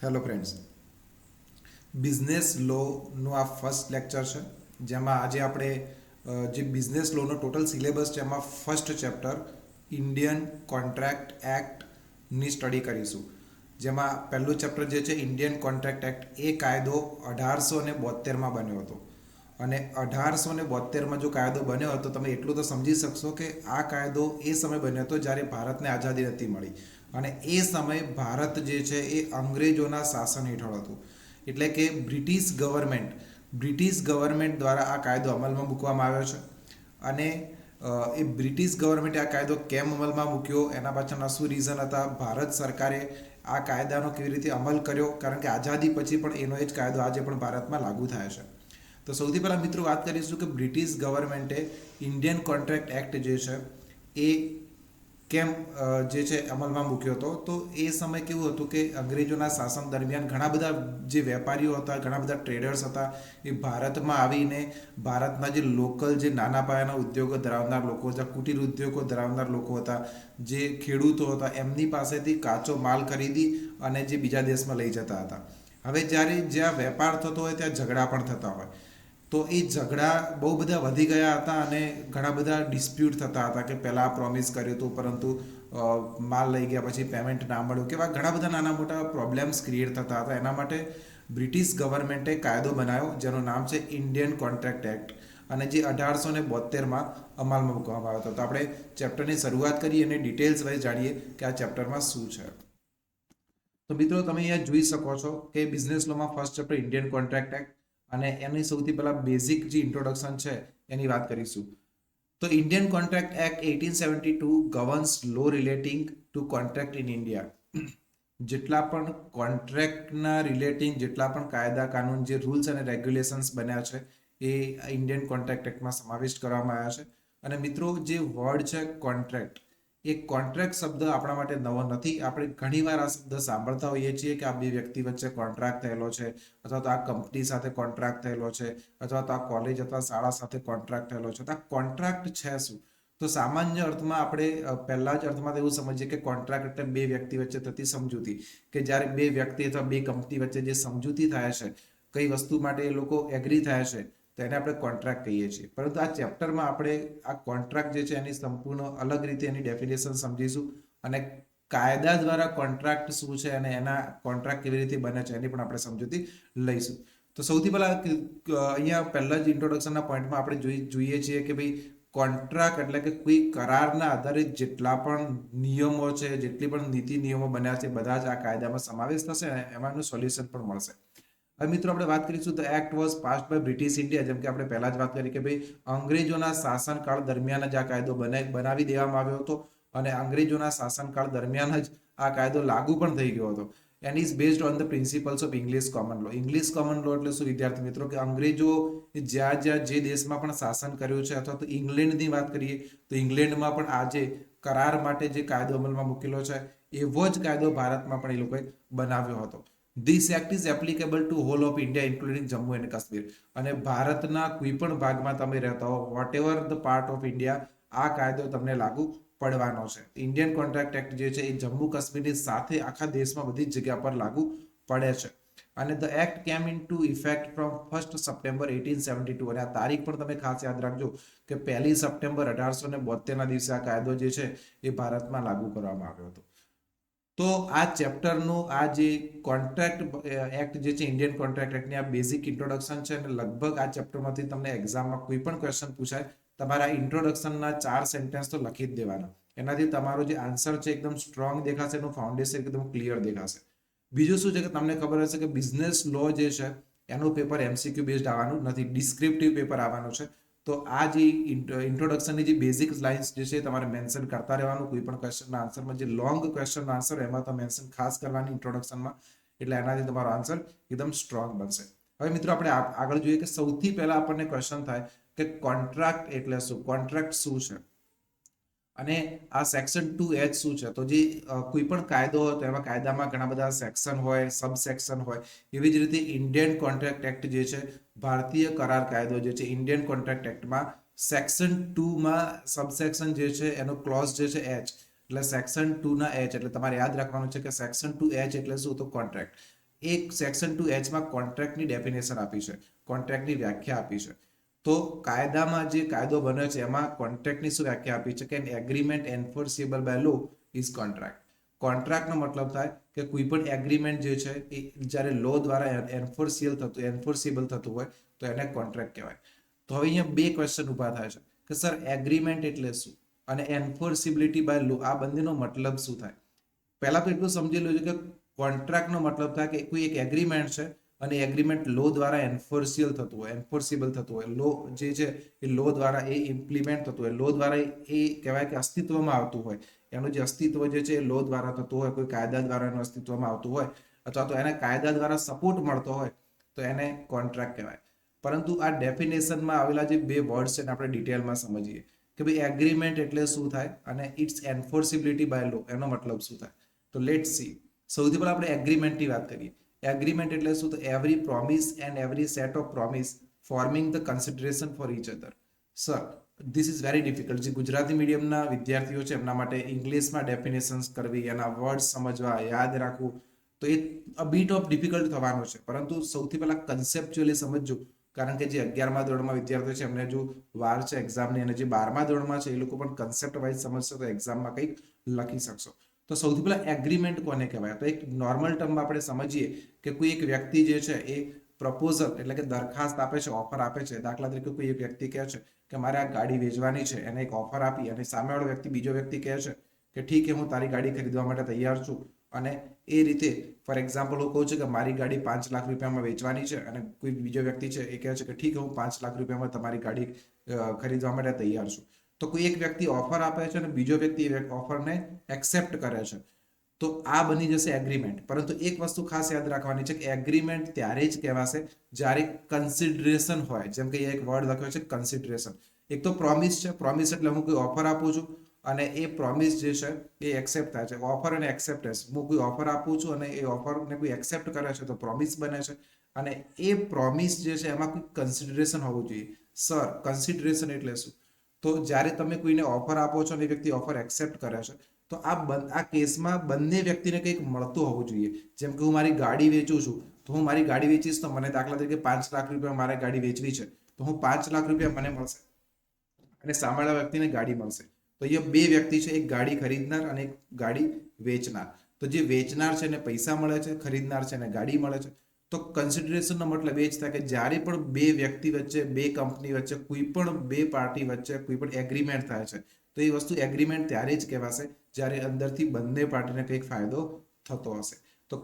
Hello friends, business લોનું આ first lecture છે જેમાં આજે આપણે જે બિઝનેસ લોનો ટોટલ સિલેબસ છે એમાં ફર્સ્ટ ચેપ્ટર ઇન્ડિયન કોન્ટ્રાક્ટ એક્ટની સ્ટડી કરીશું. જેમાં પહેલું ચેપ્ટર જે છે ઇન્ડિયન કોન્ટ્રાક્ટ એક્ટ, એ કાયદો 1872માં બન્યો હતો. અને 1872માં જો કાયદો બન્યો હતો, તમે એટલું તો સમજી શકશો કે આ કાયદો એ સમય બન્યો હતો જ્યારે ભારતને આઝાદી નથી મળી. અને એ સમયે ભારત જે છે એ અંગ્રેજોના શાસન હેઠળ હતું. એટલે કે બ્રિટિશ ગવર્મેન્ટ દ્વારા આ કાયદો અમલમાં મૂકવામાં આવ્યો છે. અને એ બ્રિટિશ ગવર્મેન્ટે આ કાયદો કેમ અમલમાં મૂક્યો, એના પાછળના શું રીઝન હતા, ભારત સરકારે આ કાયદાનો કેવી રીતે અમલ કર્યો, કારણ કે આઝાદી પછી પણ એનો એ જ કાયદો આજે પણ ભારતમાં લાગુ થાય છે. તો સૌથી પહેલાં મિત્રો વાત કરીશું કે બ્રિટિશ ગવર્મેન્ટે ઇન્ડિયન કોન્ટ્રાક્ટ એક્ટ જે છે એ કેમ જે છે અમલમાં મૂક્યો હતો. તો એ સમય કેવું હતું કે અંગ્રેજોના શાસન દરમિયાન ઘણા બધા જે વેપારીઓ હતા, ઘણા બધા ટ્રેડર્સ હતા, એ ભારતમાં આવીને ભારતના જે લોકલ જે નાના પાયાના ઉદ્યોગો ધરાવનાર લોકો હતા, કુટીર ઉદ્યોગો ધરાવનાર લોકો હતા, જે ખેડૂતો હતા, એમની પાસેથી કાચો માલ ખરીદી અને જે બીજા દેશમાં લઈ જતા હતા. હવે જ્યારે જ્યાં વેપાર થતો હોય ત્યાં ઝઘડા પણ થતા હોય. તો એ ઝઘડા બહુ બધા વધી ગયા હતા અને ઘણા બધા ડિસ્પ્યુટ થતા હતા કે પહેલાં પ્રોમિસ કર્યું હતું પરંતુ માલ લઈ ગયા પછી પેમેન્ટ ના મળ્યું, કેવા ઘણા બધા નાના મોટા પ્રોબ્લેમ્સ ક્રિએટ થતા હતા. એના માટે બ્રિટિશ ગવર્મેન્ટે કાયદો બનાવ્યો જેનું નામ છે ઇન્ડિયન કોન્ટ્રાક્ટ એક્ટ, અને જે 1872માં અમલમાં મૂકવામાં આવ્યો હતો. તો આપણે ચેપ્ટરની શરૂઆત કરીએ અને ડિટેલ્સ વાઇઝ જાણીએ કે આ ચેપ્ટરમાં શું છે. તો મિત્રો તમે અહીંયા જોઈ શકો છો કે બિઝનેસ લોમાં first chapter Indian contract act, અને એની સૌથી પહેલાં બેઝિક જે ઇન્ટ્રોડક્શન છે એની વાત કરીશું. તો Indian contract act 1872 governs law relating to contract in India. જેટલા પણ કોન્ટ્રાક્ટના રિલેટિંગ જેટલા પણ કાયદા કાનૂન જે રૂલ્સ અને રેગ્યુલેશન્સ બન્યા છે એ ઇન્ડિયન કોન્ટ્રાક્ટ એક્ટમાં સમાવિષ્ટ કરવામાં આવ્યા છે. અને મિત્રો જે વર્ડ છે કોન્ટ્રાક્ટ, એ કોન્ટ્રાક્ટ શબ્દ આપણા માટે નવો નથી. આપણે ઘણીવાર આ શબ્દ સાંભળતા હોઈએ છીએ કે આ બે વ્યક્તિ વચ્ચે કોન્ટ્રાક્ટ થયેલો છે, અથવા તો આ કંપની સાથે કોન્ટ્રાક્ટ થયેલો છે, અથવા તો આ કોલેજ અથવા શાળા સાથે કોન્ટ્રાક્ટ થયેલો છે. તો આ કોન્ટ્રાક્ટ છે શું? તો સામાન્ય અર્થમાં આપણે પહેલા જ અર્થમાં તો એવું સમજીએ કે કોન્ટ્રાક્ટ એટલે બે વ્યક્તિ વચ્ચે થતી સમજૂતી, કે જ્યારે બે વ્યક્તિ અથવા બે કંપની વચ્ચે જે સમજૂતી થાય છે, કઈ વસ્તુ માટે એ લોકો એગ્રી થાય છે, તો એને આપણે કોન્ટ્રાક્ટ કહીએ છીએ. પરંતુ આ ચેપ્ટરમાં આપણે આ કોન્ટ્રાક્ટ જે છે એની સંપૂર્ણ અલગ રીતે એની ડેફિનેશન સમજીશું, અને કાયદા દ્વારા કોન્ટ્રાક્ટ શું છે અને એના કોન્ટ્રાક્ટ કેવી રીતે બને છે એની પણ આપણે સમજૂતી લઈશું. તો સૌથી પહેલા અહીંયા પહેલા જ ઇન્ટ્રોડક્શનના પોઈન્ટમાં આપણે જોઈએ છીએ કે ભાઈ કોન્ટ્રાક્ટ એટલે કે કોઈ કરારના આધારિત જેટલા પણ નિયમો છે, જેટલી પણ નીતિ નિયમો બન્યા છે, બધા જ આ કાયદામાં સમાવેશ થશે અને એમાંનું સોલ્યુશન પણ મળશે. હવે મિત્રો આપણે વાત કરીશું તો act was passed by British India. જેમ કે આપણે પહેલા જ વાત કરી કે ભાઈ અંગ્રેજોના શાસનકાળ દરમિયાન જ આ કાયદો બનાવી દેવામાં આવ્યો હતો, અને અંગ્રેજોના શાસનકાળ દરમિયાન જ આ કાયદો લાગુ પણ થઈ ગયો હતો. And is based on the principles of English common law. English common law એટલે શું વિદ્યાર્થી મિત્રો, કે અંગ્રેજો જ્યાં જ્યાં જે દેશમાં પણ શાસન કર્યું છે, અથવા તો ઇંગ્લેન્ડની વાત કરીએ તો ઇંગ્લેન્ડમાં પણ આજે કરાર માટે જે કાયદો અમલમાં મૂકેલો છે એવો જ કાયદો ભારતમાં પણ એ લોકોએ બનાવ્યો હતો. This act is applicable to whole of India including Jammu and Kashmir. અને ભારતના કોઈ પણ ભાગમાં તમે રહેતા હો, whatever the part of India, આ કાયદો તમને લાગુ પડવાનો છે. ઇન્ડિયન કોન્ટ્રાક્ટ એક્ટ જે છે એ જમ્મુ કાશ્મીરની સાથે આખા દેશમાં બધી જ જગ્યા પર લાગુ પડે છે. અને the act came into effect from 1 September 1872. અને આ તારીખ પણ તમે ખાસ યાદ રાખજો કે 1 સપ્ટેમ્બર 1872ના દિવસે આ કાયદો જે છે એ ભારતમાં લાગુ કરવામાં આવ્યો હતો. તો આ ચેપ્ટરનું આ જે કોન્ટ્રાક્ટ એક્ટ જે છે ઇન્ડિયન કોન્ટ્રાક્ટ એક્ટની આ બેઝિક ઇન્ટ્રોડક્શન છે, અને લગભગ આ ચેપ્ટરમાંથી તમને એક્ઝામમાં કોઈ પણ ક્વેશ્ચન પૂછાય, તમારા ઇન્ટ્રોડક્શનના 4 સેન્ટેન્સ તો લખી જ દેવાના. એનાથી તમારો જે આન્સર છે એકદમ સ્ટ્રોંગ દેખાશે, એનું ફાઉન્ડેશન એકદમ ક્લિયર દેખાશે. બીજું શું છે કે તમને ખબર હશે કે બિઝનેસ લો જે છે એનું પેપર એમસીક્યુ બેઝડ આવવાનું નથી, ડિસ્ક્રિપ્ટિવ પેપર આવવાનું છે. તો આ જે ઇન્ટ્રોડક્શનની જે બેઝિક લાઇન્સ જે છે તમારે મેન્શન કરતા રહેવાનું. કોઈ પણ ક્વેશ્ચનના આન્સરમાં જે લોંગ ક્વેશ્ચનનો આન્સર એમાં તો મેન્શન ખાસ કરવાની ઇન્ટ્રોડક્શનમાં, એટલે એનાથી તમારો આન્સર એકદમ સ્ટ્રોંગ બનશે. હવે મિત્રો આપણે આગળ જોઈએ કે સૌથી પહેલા આપણને ક્વેશ્ચન થાય કે કોન્ટ્રાક્ટ એટલે શું, કોન્ટ્રાક્ટ શું છે, અને આ સેક્શન 2H શું છે. તો જે કોઈ પણ કાયદો હોય તો એમાં કાયદામાં ઘણા બધા સેક્શન હોય, સબ સેક્શન હોય. એવી જ રીતે ઇન્ડિયન કોન્ટ્રાક્ટ એક્ટ જે છે, ભારતીય કરાર કાયદો જે છે, ઇન્ડિયન કોન્ટ્રાક્ટ એક્ટમાં સેક્શન 2માં સબસેક્શન જે છે એનો ક્લોઝ જે છે H, એટલે સેક્શન 2 ના H, એટલે તમારે યાદ રાખવાનું છે કે સેક્શન 2H એટલે શું, તો કોન્ટ્રાક્ટ. એક સેક્શન 2H માં કોન્ટ્રાક્ટની ડેફિનેશન આપી છે, કોન્ટ્રાક્ટની વ્યાખ્યા આપી છે. તો કાયદામાં જે કાયદો બને છે એમાં કોન્ટ્રાક્ટની શું વ્યાખ્યા આપી છે કે agreement enforceable by law is contract. કોન્ટ્રાક્ટનો મતલબ થાય કે કોઈ પણ એગ્રીમેન્ટ જે છે એ જ્યારે લો દ્વારા એન્ફોર્સેબલ થતું હોય તો એને કોન્ટ્રાક્ટ કહેવાય. તો હવે અહીંયા બે ક્વેશ્ચન ઊભા થાય છે કે સર એગ્રીમેન્ટ એટલે શું અને એન્ફોર્સિબિલિટી બાય લો આ બંનેનો મતલબ શું થાય. પહેલા તો એટલું સમજી લેજો કે કોન્ટ્રાક્ટનો મતલબ થાય કે કોઈ એક એગ્રીમેન્ટ છે અને એગ્રીમેન્ટ લો દ્વારા એન્ફોર્સિબલ થતું હોય, લો જે છે એ લો દ્વારા એ ઇમ્પ્લિમેન્ટ થતું હોય, લો દ્વારા એ કહેવાય કે અસ્તિત્વમાં આવતું હોય. એનું જે અસ્તિત્વ જે છે એ લો દ્વારા થતું હોય, કોઈ કાયદા દ્વારા એનું અસ્તિત્વમાં આવતું હોય અથવા તો એને કાયદા દ્વારા સપોર્ટ મળતો હોય તો એને કોન્ટ્રાક્ટ કહેવાય. પરંતુ આ ડેફિનેશનમાં આવેલા જે બે વર્ડ છે એને આપણે ડિટેલમાં સમજીએ કે ભાઈ એગ્રીમેન્ટ એટલે શું થાય અને ઇટ્સ એન્ફોર્સિબિલિટી બાય લો એનો મતલબ શું થાય. તો લેટ્સ સી. સૌથી પહેલા આપણે એગ્રીમેન્ટની વાત કરીએ. એગ્રીમેન્ટ એટલે શું? તો every promise and every set of promise forming the consideration for each other. Sir this is very difficult. જે ગુજરાતી મીડિયમના વિદ્યાર્થીઓ છે એમના માટે ઇંગ્લિશમાં ડેફિનેશન્સ કરવી, એના વર્ડ સમજવા, યાદ રાખવું તો એ અ બીટ ઓફ ડિફિકલ્ટ થવાનો છે. પરંતુ સૌથી પહેલા કન્સેપ્ચ્યુઅલી સમજજો, કારણ કે જે 11મા ધોરણમાં વિદ્યાર્થીઓ છે એમને જો વાર છે એક્ઝામની, અને જે 12મા ધોરણમાં છે એ લોકો પણ કન્સેપ્ટ વાઇઝ સમજશે તો એક્ઝામમાં કંઈક લખી શકશો. તો સૌથી પહેલા એગ્રીમેન્ટ કોને કહેવાય? તો એક નોર્મલ ટર્મમાં આપણે સમજીએ કે કોઈ એક વ્યક્તિ જે છે એ પ્રપોઝલ એટલે કે દરખાસ્ત આપે છે, ઓફર આપે છે. દાખલા તરીકે કોઈ એક વ્યક્તિ કહે છે કે મારે આ ગાડી વેચવાની છે, એને એક ઓફર આપી અને સામેવાળો વ્યક્તિ બીજો વ્યક્તિ કહે છે કે ઠીક છે હું તારી ગાડી ખરીદવા માટે તૈયાર છું. અને એ રીતે ફોર એક્ઝામ્પલ હું કહું છું કે મારી ગાડી 5 લાખ રૂપિયામાં વેચવાની છે અને કોઈ બીજો વ્યક્તિ છે એ કહે છે કે ઠીક છે હું 5 લાખ રૂપિયામાં તમારી ગાડી ખરીદવા માટે તૈયાર છું. તો કોઈ એક વ્યક્તિ ઓફર આપે છે અને બીજો વ્યક્તિ એ ઓફરને એક્સેપ્ટ કરે છે. તો આ બની જશે એગ્રીમેન્ટ. પરંતુ એક વસ્તુ ખાસ યાદ રાખવાની છે કે એગ્રીમેન્ટ ત્યારે જ કહેવાશે જ્યારે કન્સિડરેશન હોય. જેમ કે એક વર્ડ લખ્યો છે કન્સિડરેશન. એક તો પ્રોમિસ છે. પ્રોમિસ એટલે હું કોઈ ઓફર આપું છું અને એ પ્રોમિસ જે છે એ એક્સેપ્ટ થાય છે. ઓફર અને એક્સેપ્ટન્સ. હું કોઈ ઓફર આપું છું અને એ ઓફરને કોઈ એક્સેપ્ટ કરે છે તો પ્રોમિસ બને છે. અને એ પ્રોમિસ જે છે એમાં કોઈ કન્સિડરેશન હોવું જોઈએ. સર કન્સિડરેશન એટલે શું? તો જ્યારે તમે કોઈને ઓફર આપો છો અને એ વ્યક્તિ ઓફર એક્સેપ્ટ કરે છે તો આ કેસમાં બંને વ્યક્તિને કંઈક મળતું હોવું જોઈએ. જેમ કે હું મારી ગાડી વેચું છું તો હું મારી ગાડી વેચીશ તો મને દાખલા તરીકે 5 લાખ રૂપિયા મારે ગાડી વેચવી છે તો હું 5 લાખ રૂપિયા મને મળશે અને સામેવાળા વ્યક્તિને ગાડી મળશે. તો અહીંયા બે વ્યક્તિ છે, એક ગાડી ખરીદનાર અને એક ગાડી વેચનાર. તો જે વેચનાર છે એને પૈસા મળે છે, ખરીદનાર છે એને ગાડી મળે છે. તો કન્સિડરેશનનો મતલબ એ જ થાય કે જ્યારે પણ બે વ્યક્તિ વચ્ચે, બે કંપની વચ્ચે, કોઈ પણ બે પાર્ટી વચ્ચે કોઈ પણ એગ્રીમેન્ટ થાય છે તો એ વસ્તુ એગ્રીમેન્ટ ત્યારે જ કહેવાશે જ્યારે અંદરથી બંને પાર્ટીને કંઈક ફાયદો થતો હશે. તો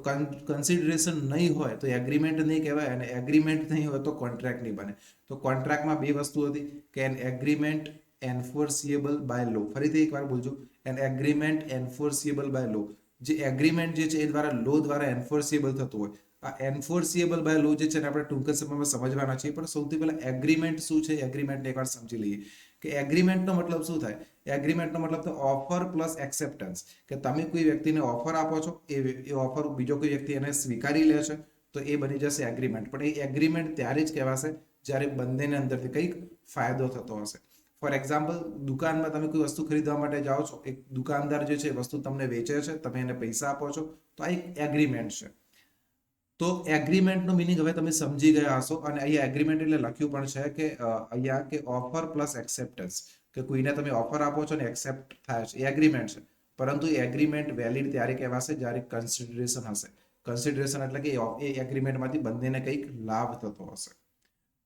કન્સિડરેશન નહીં હોય તો એગ્રીમેન્ટ નહીં કહેવાય અને એગ્રીમેન્ટ નહીં હોય તો કોન્ટ્રાક્ટ નહીં બને. તો કોન્ટ્રાક્ટમાં બે વસ્તુ હતી કે એન એગ્રીમેન્ટ એન્ફોર્સિએબલ બાય લો. ફરીથી એકવાર બોલજો, એન એગ્રીમેન્ટ એન્ફોર્સિએબલ બાય લો. જે એગ્રીમેન્ટ જે છે એ દ્વારા લો દ્વારા એન્ફોર્સિએબલ થતું હોય. આ એન્ફોર્સિએબલ બાય લો જે છે ને આપણે ટૂંક સમયમાં સમજવાના છીએ. પણ સૌથી પહેલા એગ્રીમેન્ટ શું છે એગ્રીમેન્ટ એકવાર સમજી લઈએ કે એગ્રીમેન્ટનો મતલબ શું થાય. એગ્રીમેન્ટનો મતલબ તો ઓફર પ્લસ એક્સેપ્ટન્સ. કે તમે કોઈ વ્યક્તિને ઓફર આપો છો, એ ઓફર બીજો કોઈ વ્યક્તિ એને સ્વીકારી લે છે તો એ બની જશે એગ્રીમેન્ટ. પણ એ એગ્રીમેન્ટ ત્યારે જ કહેવાશે જ્યારે બંનેને અંદરથી કંઈક ફાયદો થતો હશે. ફોર એક્ઝામ્પલ, દુકાનમાં તમે કોઈ વસ્તુ ખરીદવા માટે જાઓ છો, એક દુકાનદાર જે છે વસ્તુ તમને વેચે છે, તમે એને પૈસા આપો છો, તો આ એક એગ્રીમેન્ટ છે. તો એગ્રીમેન્ટનો મિનિંગ હવે તમે સમજી ગયા હશો. અને અહીંયા એગ્રીમેન્ટ એટલે લખ્યું પણ છે કે અહીંયા કે ઓફર પ્લસ એક્સેપ્ટન્સ. કે કોઈને તમે ઓફર આપો છો ને એક્સેપ્ટ થાય છે, એ એગ્રીમેન્ટ છે. પરંતુ એ એગ્રીમેન્ટ વેલિડ ત્યારે કહેવાશે જ્યારે કન્સિડરેશન હશે. કન્સિડરેશન એટલે કે એ એગ્રીમેન્ટમાંથી બંનેને કંઈક લાભ થતો હશે,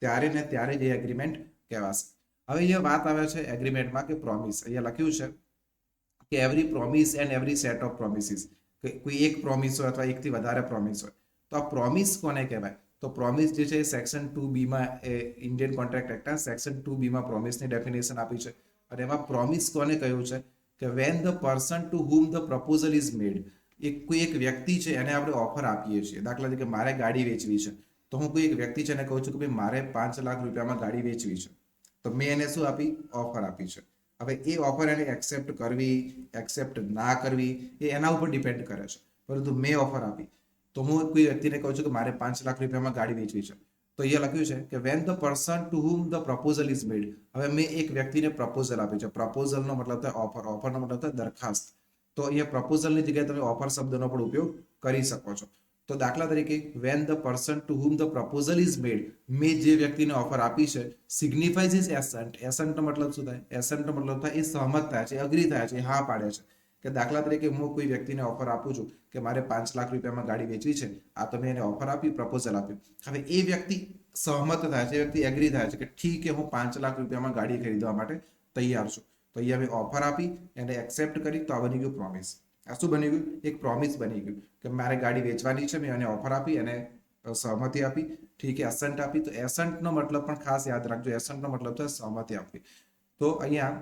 ત્યારે ને ત્યારે જ એ એગ્રીમેન્ટ કહેવાશે. હવે અહીંયા વાત આવે છે એગ્રીમેન્ટમાં કે પ્રોમિસ. અહીંયા લખ્યું છે કે every promise and every set of promises. કે કોઈ એક પ્રોમિસ હોય અથવા એકથી વધારે પ્રોમિસ હોય તો આ પ્રોમિસ કોને કહેવાય? તો પ્રોમિસ જે છે એ સેક્શન 2B માં ઇન્ડિયન કોન્ટ્રાક્ટ એક્ટના સેક્શન 2B માં પ્રોમિસની ડેફિનેશન આપી છે. અને એમાં પ્રોમિસ કોને કહ્યું છે કે when the person to whom the proposal is made. કોઈ એક વ્યક્તિ છે એને આપણે ઓફર આપીએ છીએ. દાખલા તરીકે મારે ગાડી વેચવી છે તો હું કોઈ એક વ્યક્તિ છે એને કહું છું કે ભાઈ મારે 5 લાખ રૂપિયામાં ગાડી વેચવી છે. તો મેં એને શું આપી? ઓફર આપી છે. હવે એ ઓફર એને એક્સેપ્ટ કરવી, એક્સેપ્ટ ના કરવી એ એના ઉપર ડિપેન્ડ કરે છે. પરંતુ મેં ઓફર આપી તો હું કોઈ વ્યક્તિને કહું છું કે મારે 5 લાખ રૂપિયામાં ગાડી વેચવી છે. તો એ લખ્યું છે કે when the person to whom the proposal is made. હવે મેં એક વ્યક્તિને પ્રપોઝલ આપી છે. પ્રપોઝલનો મતલબ થાય ઓફર, ઓફરનો મતલબ થાય દરખાસ્ત. તો અહીંયા પ્રપોઝલની જગ્યાએ તમે ઓફર શબ્દનો પણ ઉપયોગ કરી શકો છો. તો દાખલા તરીકે when the person to whom the proposal is made, મેં જે વ્યક્તિને ઓફર આપી છે, સિગ્નિફાઈઝ ઇઝ એસન્ટ. એસન્ટનો મતલબ શું થાય? એસન્ટનો મતલબ થાય એ સહમત થયા છે, અગ્રી થયા છે, હા પાડે છે. કે દાખલા તરીકે હું કોઈ વ્યક્તિને ઓફર આપું છું કે મારે 5 લાખ રૂપિયામાં ગાડી વેચવી છે, આ તો મેં એને ઓફર આપી, પ્રપોઝલ આપ્યું. હવે એ વ્યક્તિ સહમત થાય છે, એ વ્યક્તિ એગ્રી થાય છે કે ઠીક છે, હું 5 લાખ રૂપિયામાં ગાડી ખરીદવા માટે તૈયાર છું. તો અહીંયા મેં ઓફર આપી, એને એક્સેપ્ટ કરી, તો આ બની ગયું પ્રોમિસ. આ શું બની ગયું? એક પ્રોમિસ બની ગયું કે મારે ગાડી વેચવાની છે, મેં એને ઓફર આપી, એને સહમતિ આપી, ઠીક છે, એસન્ટ આપી. તો એસન્ટનો મતલબ પણ ખાસ યાદ રાખજો, એસન્ટનો મતલબ છે સહમતિ આપવી. તો અહીંયા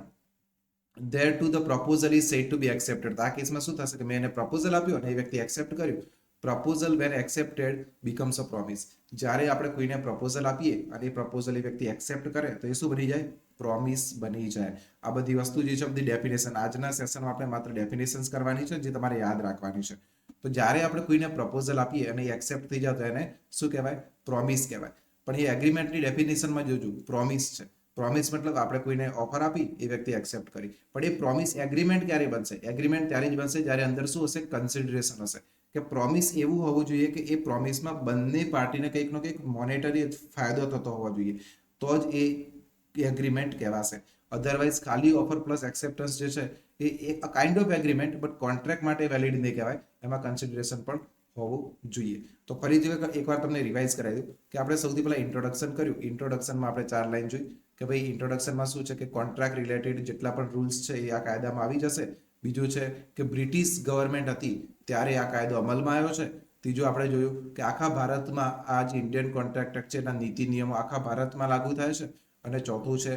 there to the proposal is said to be accepted. આ કેસમાં શું થશે કે મેં એને પ્રપોઝલ આપ્યું અને એ વ્યક્તિ એક્સેપ્ટ કર્યું. પ્રપોઝલ વેન એક્સેપ્ટેડ બીકમ્સ અ પ્રોમિસ. જ્યારે આપણે કોઈને પ્રપોઝલ આપીએ અને એ પ્રપોઝલ એ વ્યક્તિ એક્સેપ્ટ કરે તો એ શું બની જાય? પ્રોમિસ બની જાય. આ બધી વસ્તુ જે છે બધી ડેફિનેશન, આજના સેશનમાં આપણે માત્ર ડેફિનેશન્સ કરવાની છે, જે તમારે યાદ રાખવાની છે. તો જ્યારે આપણે કોઈને પ્રપોઝલ આપીએ અને એ એક્સેપ્ટ થઈ જાય તો એને શું કહેવાય? પ્રોમિસ કહેવાય. પણ એ એગ્રીમેન્ટની ડેફિનેશનમાં જોજો, પ્રોમિસ છે. પ્રોમિસ મતલબ આપણે કોઈને ઓફર આપી, એ વ્યક્તિ એક્સેપ્ટ કરી, પણ એ પ્રોમિસ એગ્રીમેન્ટ ક્યારે બનશે? એગ્રીમેન્ટ ત્યારે જ બનશે જ્યારે અંદર શું હશે? કન્સિડરેશન હશે. કે પ્રોમિસ એવું હોવું જોઈએ કે એ પ્રોમિસમાં બંને પાર્ટીને કંઈકનો કંઈક મોનેટરી ફાયદો થતો હોવો જોઈએ, તો જ એ એગ્રીમેન્ટ કહેવાશે. અધરવાઇઝ ખાલી ઓફર પ્લસ એક્સેપ્ટન્સ જે છે એ એક kind of agreement, but contract માટે વેલિડ નહીં કહેવાય, એમાં કન્સિડરેશન પણ હોવું જોઈએ. તો ફરીથી એકવાર તમને રિવાઇઝ કરાવી દઉં કે આપણે સૌથી પહેલા ઇન્ટ્રોડક્શન કર્યું. ઇન્ટ્રોડક્શનમાં આપણે 4 લાઈન જોઈ કે ભાઈ ઇન્ટ્રોડક્શનમાં શું છે કે કોન્ટ્રાક્ટ રિલેટેડ જેટલા પણ રૂલ્સ છે એ આ કાયદામાં આવી જશે. બીજું છે કે બ્રિટિશ ગવર્મેન્ટ હતી ત્યારે આ કાયદો અમલમાં આવ્યો છે. ત્રીજું આપણે જોયું કે આખા ભારતમાં આ જે ઇન્ડિયન કોન્ટ્રાક્ટ એક્ટ છે એના નીતિ નિયમો આખા ભારતમાં લાગુ થાય છે. અને ચોથું છે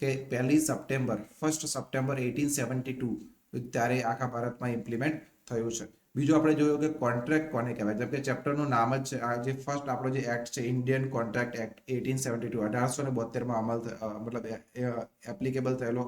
કે 1 સપ્ટેમ્બર 1872 ત્યારે આખા ભારતમાં ઇમ્પ્લિમેન્ટ થયું છે. બીજું આપણે જોયું કે કોન્ટ્રાક્ટ કોને કહેવાય, જેમ કે ચેપ્ટરનું નામ જ છે, આ જે ફર્સ્ટ આપણો જે એક્ટ છે ઇન્ડિયન કોન્ટ્રાક્ટ એક્ટ 1872 1872માં મતલબ એપ્લિકેબલ થયેલો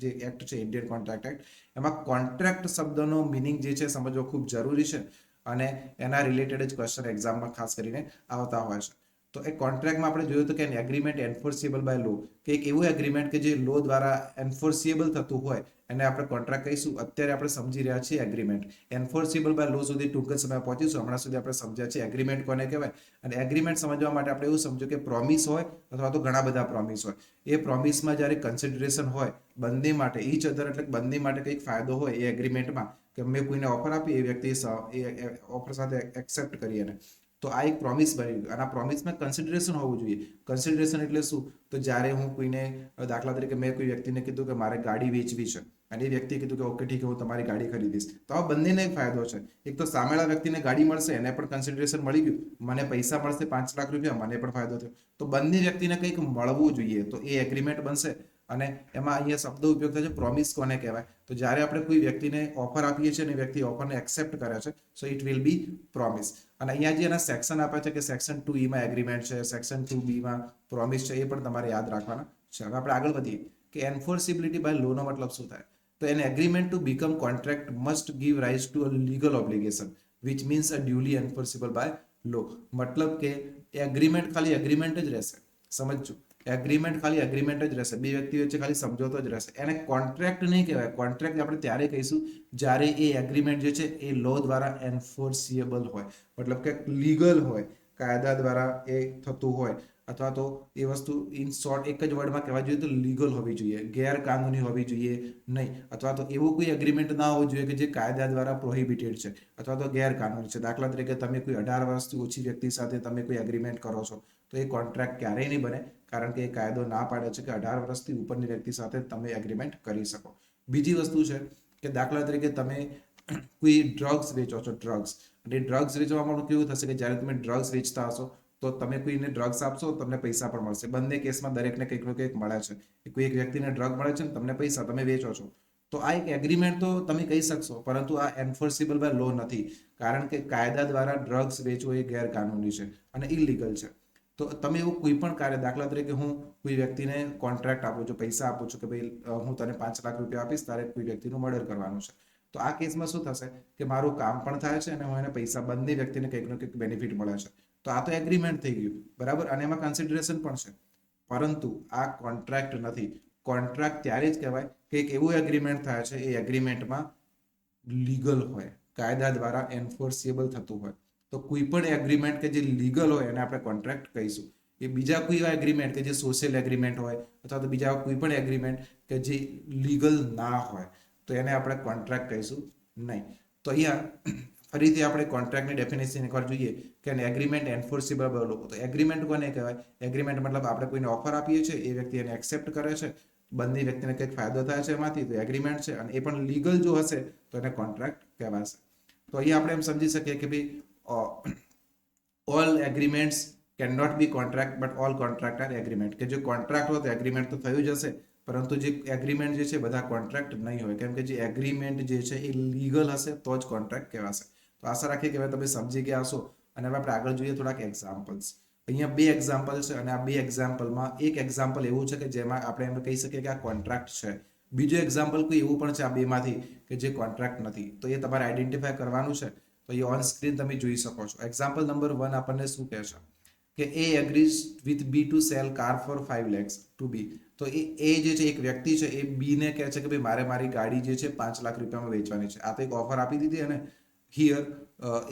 જે એક્ટ છે ઇન્ડિયન કોન્ટ્રાક્ટ એક્ટ, એમાં કોન્ટ્રાક્ટ શબ્દનો મિનિંગ જે છે સમજવો ખૂબ જરૂરી છે અને એના રિલેટેડ જ ક્વેશ્ચન એક્ઝામમાં ખાસ કરીને આવતા હોય છે. તો એ કોન્ટ્રાક્ટમાં આપણે જોયું તો કે એગ્રીમેન્ટ એન્ફોર્સિયેબલ બાય લો, કે એક એવું એગ્રીમેન્ટ કે જે લો દ્વારા એન્ફોર્સિયેબલ થતું હોય એને આપણે કોન્ટ્રાક્ટ કહીશું. અત્યારે આપણે સમજી રહ્યા છીએ એગ્રીમેન્ટ. એન્ફોર્સિયેબલ બાય લો સુધી ટૂંક જ સમયમાં પહોંચીશું. હમણાં સુધી આપણે સમજ્યા છે એગ્રીમેન્ટ કોને કહેવાય. અને એગ્રીમેન્ટ સમજવા માટે આપણે એવું સમજો કે પ્રોમિસ હોય અથવા તો ઘણા બધા પ્રોમિસ હોય. એ પ્રોમિસમાં જ્યારે કન્સિડરેશન હોય બંને માટે, ઈચ અધર એટલે બંને માટે કંઈક ફાયદો હોય એ એગ્રીમેન્ટમાં, કે મેં કોઈને ઓફર આપી, એ વ્યક્તિ એ ઓફર સાથે એક્સેપ્ટ કરી એને, તો આ એક પ્રોમિસ બની ગયું. અને આ પ્રોમિસમાં કન્સિડરેશન હોવું જોઈએ. કન્સિડરેશન એટલે શું? તો જ્યારે હું કોઈને, દાખલા તરીકે મેં કોઈ વ્યક્તિને કીધું કે મારે ગાડી વેચવી છે અને એ વ્યક્તિએ કીધું કે ઓકે ઠીક છે, હું તમારી ગાડી ખરીદીશ, તો આ બંનેને ફાયદો છે. એક તો સામેવાળા વ્યક્તિને ગાડી મળશે, એને પણ કન્સિડરેશન મળી ગયું, મને પૈસા મળશે 5 લાખ રૂપિયા, મને પણ ફાયદો થયો. તો બંને વ્યક્તિને કંઈક મળવું જોઈએ, તો એ એગ્રીમેન્ટ બનશે. અને એમાં અહીંયા શબ્દો ઉપયોગ થાય છે પ્રોમિસ કોને કહેવાય. તો જ્યારે આપણે કોઈ વ્યક્તિને ઓફર આપીએ છીએ અને વ્યક્તિ ઓફરને એક્સેપ્ટ કરે છે, so it will be promise. અને અહીંયા જે એના સેક્શન આપ્યા છે કે સેક્શન 2E એગ્રીમેન્ટ છે, સેક્શન 2B પ્રોમિસ છે, એ પણ તમારે યાદ રાખવાના છે. હવે આપણે આગળ વધીએ કે એન્ફોર્સિબિલિટી બાય લો નો મતલબ શું થાય? તો an agreement to become contract must give rise to a legal obligation which means a duly enforceable by law. મતલબ કે એગ્રીમેન્ટ ખાલી એગ્રીમેન્ટ જ રહેશે. સમજજો, એગ્રીમેન્ટ ખાલી એગ્રીમેન્ટ જ રહેશે, બે વ્યક્તિ વચ્ચે ખાલી સમજોતો જ રહેશે. એને કોન્ટ્રાક્ટ નહીં કહેવાય. કોન્ટ્રાક્ટ આપણે ત્યારે કહીશું જ્યારે એ એગ્રીમેન્ટ જે છે એ લો દ્વારા એન્ફોર્સિયેબલ હોય, મતલબ કે લીગલ હોય, કાયદા દ્વારા એ થતું હોય, અથવા તો એ વસ્તુ ઇન શોર્ટ એક જ વર્ડમાં કહેવા જોઈએ તો લીગલ હોવી જોઈએ, ગેરકાનૂની હોવી જોઈએ નહીં. અથવા તો એવું કોઈ એગ્રીમેન્ટ ના હોવું જોઈએ કે જે કાયદા દ્વારા પ્રોહિબિટેડ છે અથવા તો ગેરકાનૂની છે. દાખલા તરીકે તમે કોઈ 18 વર્ષથી ઓછી વ્યક્તિ સાથે તમે કોઈ એગ્રીમેન્ટ કરો છો તો એ કોન્ટ્રાક્ટ ક્યારેય નહીં બને, કારણ કે એ કાયદો ના પાડે છે કે 18 વર્ષથી ઉપરની વ્યક્તિ સાથે તમે એગ્રીમેન્ટ કરી શકો. બીજી વસ્તુ છે કે દાખલા તરીકે તમે કોઈ ડ્રગ્સ વેચો છો, ડ્રગ્સ, અને ડ્રગ્સ વેચવામાં કેવું થશે કે જ્યારે તમે ડ્રગ્સ વેચતા હશો તો તમે કોઈને ડ્રગ્સ આપશો, તમને પૈસા પણ મળશે. બંને કેસમાં દરેકને કંઈક કંઈક મળે છે. કોઈ એક વ્યક્તિને ડ્રગ મળે છે ને તમને પૈસા, તમે વેચો છો, તો આ એક એગ્રીમેન્ટ તો તમે કહી શકશો, પરંતુ આ એન્ફોર્સિબલ બાય લો નથી, કારણ કે કાયદા દ્વારા ડ્રગ્સ વેચવું એ ગેરકાનૂની છે અને ઇલીગલ છે. તો તમે એવું કોઈ પણ કાર્ય, દાખલા તરીકે હું કોઈ વ્યક્તિને કોન્ટ્રાક્ટ આપું છું, પૈસા આપું છું કે ભાઈ હું તને 5 લાખ રૂપિયા આપીશ, તારે કોઈ વ્યક્તિનું મર્ડર કરવાનું છે, તો આ કેસમાં શું થશે કે મારું કામ પણ થાય છે અને હું એને પૈસા, બંને વ્યક્તિને કંઈક કંઈક બેનિફિટ મળે છે. તો આ તો એગ્રીમેન્ટ થઈ ગયું, બરાબર, અને એમાં કન્સિડરેશન પણ છે. પરંતુ આ કોન્ટ્રાક્ટ નથી. કોન્ટ્રાક્ટ ત્યારે જ કહેવાય કે એક એવું એગ્રીમેન્ટ થાય છે, એ એગ્રીમેન્ટમાં લીગલ હોય, કાયદા દ્વારા એન્ફોર્સિયેબલ થતું હોય. તો કોઈ પણ એગ્રીમેન્ટ કે જે લીગલ હોય એને આપણે કોન્ટ્રાક્ટ કહીશું. એ બીજા કોઈ એવા એગ્રીમેન્ટ કે જે સોશિયલ એગ્રીમેન્ટ હોય અથવા તો બીજા કોઈ પણ એગ્રીમેન્ટ કે જે લીગલ ના હોય તો એને આપણે કોન્ટ્રાક્ટ કહીશું નહીં. તો અહીંયા ફરીથી આપણે કોન્ટ્રાક્ટની ડેફિનેશન એકવાર જોઈએ કે એગ્રીમેન્ટ એન્ફોર્સિબલ બાય લો. તો એગ્રીમેન્ટ કોને કહેવાય? એગ્રીમેન્ટ મતલબ આપણે કોઈને ઓફર આપીએ છીએ, એ વ્યક્તિ એને એક્સેપ્ટ કરે છે, બંને વ્યક્તિને કંઈક ફાયદો થાય છે એમાંથી, તો એગ્રીમેન્ટ છે, અને એ પણ લીગલ જો હશે તો એને કોન્ટ્રાક્ટ કહેવાશે. તો અહીંયા આપણે એમ સમજી શકીએ કે ભાઈ all agreements can not be contract but all contract are agreement. કે જો કોન્ટ્રાક્ટ હોય તો એગ્રીમેન્ટ તો થયું જ હશે, પરંતુ જે એગ્રીમેન્ટ જે છે બધા કોન્ટ્રાક્ટ નહીં હોય, કેમ કે જે એગ્રીમેન્ટ જે છે એ લીગલ હશે તો જ કોન્ટ્રાક્ટ કહેવાશે. તો આશા રાખીએ કે હવે તમે સમજી ગયા હશો. અને હવે આપણે આગળ જોઈએ થોડાક એક્ઝામ્પલ્સ. અહીંયા 2 એક્ઝામ્પલ છે અને આ 2 એક્ઝામ્પલમાં એક એક્ઝામ્પલ એવું છે કે જેમાં આપણે એમ કહી શકીએ કે આ કોન્ટ્રાક્ટ છે. બીજું એક્ઝામ્પલ કોઈ એવું પણ છે આ બેમાંથી કે જે કોન્ટ્રાક્ટ નથી. તો એ તમારે આઈડેન્ટિફાય કરવાનું છે. તો એ ઓન સ્ક્રીન તમે જોઈ શકો છો. એક્ઝામ્પલ નંબર 1 આપણને શું કહે છે કે A agrees with B to sell car for 5 lakhs to B. તો એ જે છે એક વ્યક્તિ છે એ B ને કહે છે કે ભાઈ મારે મારી ગાડી જે છે 5 લાખ રૂપિયામાં વેચવાની છે. આ તો એક ઓફર આપી દીધી. અને here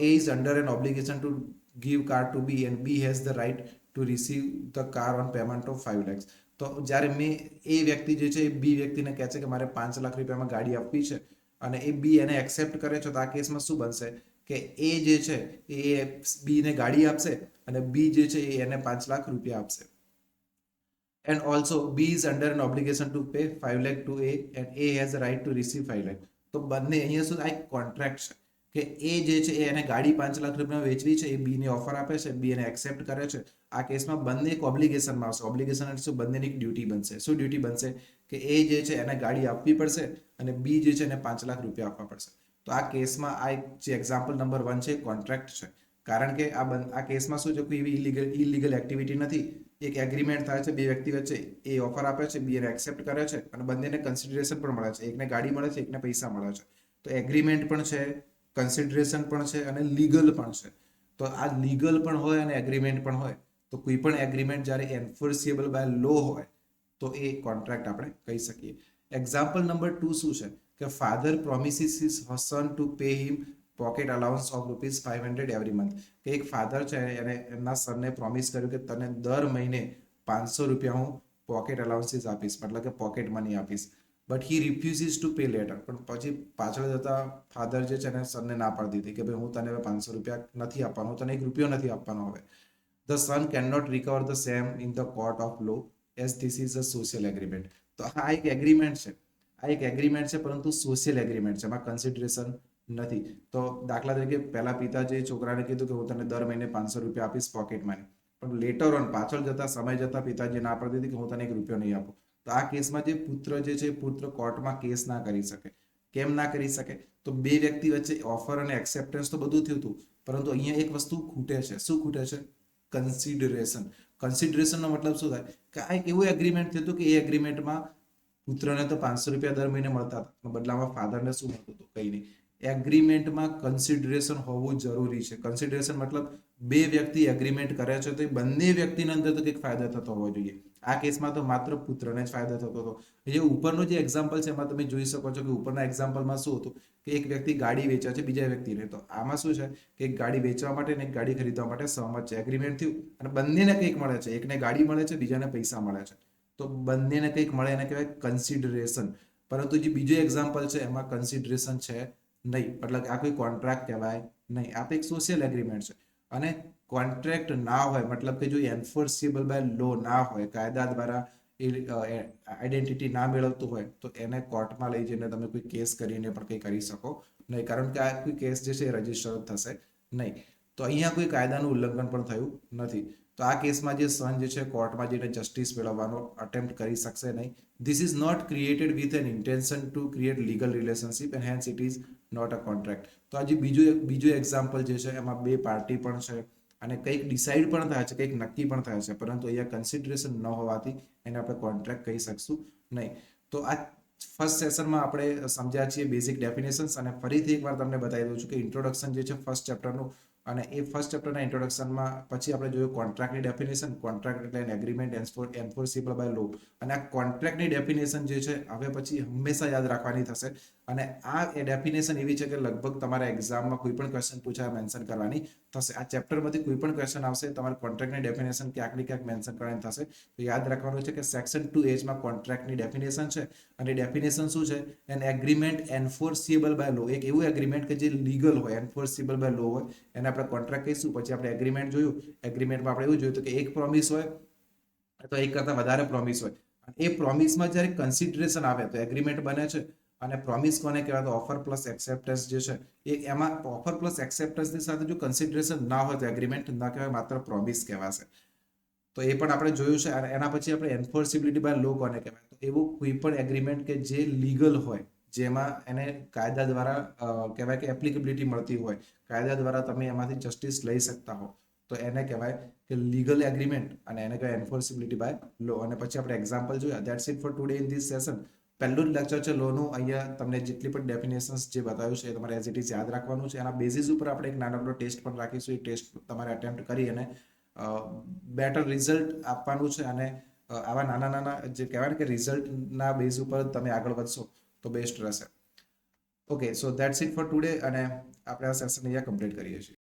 A is under an obligation to give car to B and B has the right to receive the car on payment of 5 lakhs. તો જ્યારે એ વ્યક્તિ જે છે એ B વ્યક્તિને કહે છે કે મારે 5 લાખ રૂપિયામાં ગાડી આપવી છે અને એ B એને એક્સેપ્ટ કરે છે, તો આ કેસમાં શું બનશે કે એ જે છે એ B ને ગાડી આપશે અને B જે છે એ એને 5 લાખ રૂપિયા આપશે. And also B is under an obligation to pay 5 lakh to A and A has the right to receive 5 lakh. તો બંને અહીંયા શું આ એક કોન્ટ્રાક્ટ છે કે એ જે છે એ એને ગાડી 5 લાખ રૂપિયામાં વેચવી છે, એ B ને ઓફર આપે છે, B એને એક્સેપ્ટ કરે છે. આ કેસમાં બંને એક ઓબ્લિગેશનમાં આવશે. ઓબ્લિગેશન એટલે શું? બંનેની એક ડ્યુટી બનશે. શું ડ્યુટી બનશે કે એ જે છે એને ગાડી આપવી પડશે અને B જે છે એને 5 લાખ રૂપિયા આપવા પડશે. તો આ કેસમાં આ એક જે એક્ઝામ્પલ નંબર 1 છે કોન્ટ્રાક્ટ છે. કારણ કે આ કેસમાં શું છે, કોઈ એવી ઇલીગલ એક્ટિવિટી નથી. એક એગ્રીમેન્ટ થાય છે બે વ્યક્તિ વચ્ચે, એ ઓફર આપે છે, બી એને એક્સેપ્ટ કરે છે અને બંનેને કન્સિડરેશન પણ મળે છે. એકને ગાડી મળે છે, એકને પૈસા મળે છે. તો એગ્રીમેન્ટ પણ છે, કન્સિડરેશન પણ છે અને લીગલ પણ છે. તો આ લીગલ પણ હોય અને એગ્રીમેન્ટ પણ હોય, તો કોઈ પણ એગ્રીમેન્ટ જ્યારે એન્ફોર્સિબલ બાય લો હોય તો એ કોન્ટ્રાક્ટ આપણે કહી શકીએ. એક્ઝામ્પલ નંબર 2 શું છે કે father promises his son to pay him pocket allowance of ₹500 every month. કે એક ફાધર છે એને એમના સનને પ્રોમિસ કર્યું કે તને દર મહિને 500 રૂપિયા હું પોકેટ અલાઉન્સીસ આપીશ, મતલબ કે પોકેટ મની આપીશ. But he refuses to pay later. પણ પછી પાછળ જતા ફાધર જે છે ને સનને ના પાડી દીધી કે ભાઈ હું તને હવે 500 રૂપિયા નથી આપવાનો, હું તને 1 રૂપિયો નથી આપવાનો હવે. The son can not recover the same in the court of law as this is a social agreement. તો આ એક એગ્રીમેન્ટ છે. આ એક એગ્રીમેન્ટ છે, પરંતુ સોશિયલ એગ્રીમેન્ટ છે, એમાં કન્સિડરેશન નથી. તો દાખલા તરીકે પહેલા પિતાજીએ છોકરાને કીધું કે હું તને દર મહિને 500 રૂપિયા આપીશ પોકેટ મની, પણ લેટર ઓન પાછળ જતા સમય જતા પિતાજી ના પાડી દીધી કે હું તને 1 રૂપિયો નહીં આપું. તો આ કેસમાં જે પુત્ર જે છે પુત્ર કોર્ટમાં કેસ ના કરી શકે. કેમ ના કરી શકે? તો બે વ્યક્તિ વચ્ચે ઓફર અને એક્સેપ્ટન્સ તો બધું થયું હતું, પરંતુ અહીંયા એક વસ્તુ ખૂટે છે. શું ખૂટે છે? કન્સિડરેશન. કન્સિડરેશનનો મતલબ શું થાય કે આ એક એવું એગ્રીમેન્ટ થયું હતું કે એ એગ્રીમેન્ટમાં પુત્રને તો 500 રૂપિયા દર મહિને મળતા હતા, બદલામાં ફાધરને શું મળતું હતું? કંઈ નહીં. એગ્રીમેન્ટમાં કન્સિડરેશન હોવું જરૂરી છે. કન્સિડરેશન મતલબ બે વ્યક્તિ એગ્રીમેન્ટ કરે છે તો એ બંને વ્યક્તિની અંદર તો કંઈક ફાયદો થતો હોવો જોઈએ. આ કેસમાં તો માત્ર પુત્રને જ ફાયદો થતો હતો. જે ઉપરનો જે એક્ઝામ્પલ છે એમાં તમે જોઈ શકો છો કે ઉપરના એક્ઝામ્પલમાં શું હતું કે એક વ્યક્તિ ગાડી વેચે છે બીજા વ્યક્તિને. તો આમાં શું છે કે એક ગાડી વેચવા માટે ને એક ગાડી ખરીદવા માટે સહમત છે, એગ્રીમેન્ટ થયું અને બંનેને કંઈક મળે છે. એકને ગાડી મળે છે, બીજાને પૈસા મળે છે. તો બંનેને કંઈક મળે એને કહેવાય કન્સિડરેશન. પરંતુ જે બીજું એક્ઝામ્પલ છે એમાં કન્સિડરેશન છે નહીં, મતલબ આ કોઈ કોન્ટ્રાક્ટ કહેવાય નહીં. આ તો એક સોશિયલ એગ્રીમેન્ટ છે. અને કોન્ટ્રાક્ટ ના હોય મતલબ કે જો એન્ફોર્સિબલ બાય લો ના હોય, કાયદા દ્વારા એ આઈડેન્ટિટી ના મેળવતું હોય, તો એને કોર્ટમાં લઈ જઈને તમે કોઈ કેસ કરીને પણ કંઈ કરી શકો નહીં, કારણ કે આ કોઈ કેસ જે છે એ રજીસ્ટર થશે નહીં. તો અહીંયા કોઈ કાયદાનું ઉલ્લંઘન પણ થયું નથી. તો આ કેસમાં જે સન જે છે કોર્ટમાં જઈને જસ્ટિસ મેળવવાનો અટેમ્પ્ટ કરી શકશે નહીં. This is not created with an intention to create legal relationship and hence it is not a contract. તો આ જે બીજું એક્ઝામ્પલ જે છે એમાં બે પાર્ટી પણ છે અને કંઈક ડિસાઇડ પણ થાય છે, કંઈક નક્કી પણ થાય છે, પરંતુ અહીંયા કન્સિડરેશન ન હોવાથી એને આપણે કોન્ટ્રાક્ટ કહી શકશું નહીં. તો આ ફર્સ્ટ સેશનમાં આપણે સમજ્યા છીએ બેઝિક ડેફિનેશન્સ. અને ફરીથી એકવાર તમને બતાવી દઉં છું કે ઇન્ટ્રોડક્શન જે છે ફર્સ્ટ ચેપ્ટરનું, અને એ ફર્સ્ટ ચેપ્ટરના ઇન્ટ્રોડક્શનમાં પછી આપણે જોયું કોન્ટ્રાક્ટની ડેફિનેશન. કોન્ટ્રાક્ટ એટલે એન એગ્રીમેન્ટ એન્ફોર્સિબલ બાય લો. અને આ કોન્ટ્રાક્ટની ડેફિનેશન જે છે હવે પછી હંમેશા યાદ રાખવાની થશે. અને આ ડેફિનેશન એવી છે કે લગભગ તમારા એક્ઝામમાં કોઈ પણ ક્વેશ્ચન પૂછાય મેન્શન કરવાની થશે. આ ચેપ્ટરમાંથી કોઈ પણ ક્વેશ્ચન આવશે તમારે કોન્ટ્રાક્ટની ડેફિનેશન ક્યાંક ને ક્યાંક મેન્શન કરવાની થશે. તો યાદ રાખવાનું છે કે સેક્શન 2H માં કોન્ટ્રાક્ટની ડેફિનેશન છે અને ડેફિનેશન શું છે? એન એગ્રીમેન્ટ એન્ફોર્સિબલ બાય લો. એક એવું એગ્રીમેન્ટ કે જે લીગલ હોય, એન્ફોર્સિબલ બાય લો હોય, એને આપણે કોન્ટ્રાક્ટ કહીશું. પછી આપણે એગ્રીમેન્ટ જોયું, એગ્રીમેન્ટમાં આપણે એવું જોયું કે એક પ્રોમિસ હોય તો એક કરતાં વધારે પ્રોમિસ હોય. એ પ્રોમિસમાં જ્યારે કન્સિડરેશન આવે તો એગ્રીમેન્ટ બને છે. અને પ્રોમિસ કોને કહેવાય? તો ઓફર પ્લસ એક્સેપ્ટન્સ જે છે એ એમાં ઓફર પ્લસ એક્સેપ્ટન્સની સાથે જો કન્સિડરેશન ના હોય તો એગ્રીમેન્ટ ના કહેવાય, માત્ર પ્રોમિસ કહેવાશે. તો એ પણ આપણે જોયું છે. અને એના પછી આપણે એન્ફોર્સિબિલિટી બાય લો કોને કહેવાય? તો એવું કોઈ પણ એગ્રીમેન્ટ કે જે લીગલ હોય, જેમાં એને કાયદા દ્વારા કહેવાય કે એપ્લિકેબિલિટી મળતી હોય, કાયદા દ્વારા તમે એમાંથી જસ્ટિસ લઈ શકતા હો, તો એને કહેવાય કે લીગલ એગ્રીમેન્ટ અને એને કહેવાય એન્ફોર્સિબિલિટી બાય લો. અને પછી આપણે એક્ઝામ્પલ જોયા. That's it four today in this session. પહેલું જ લેક્ચર છે લોનું. અહીંયા તમને જેટલી પણ ડેફિનેશન્સ જે બતાવ્યું છે એ તમારે એઝ ઇટ ઇઝ યાદ રાખવાનું છે. એના બેઝિસ ઉપર આપણે એક નાનકડો ટેસ્ટ પણ રાખીશું. એ ટેસ્ટ તમારે અટેમ્પ્ટ કરી અને બેટર રિઝલ્ટ આપવાનું છે. અને આવા નાના નાના જે કહેવાય ને કે રિઝલ્ટના બેઝ ઉપર તમે આગળ વધશો તો બેસ્ટ રહેશે. Okay, so that's it four today. અને આપણે આ સેશન અહીંયા કમ્પ્લીટ કરીએ છીએ.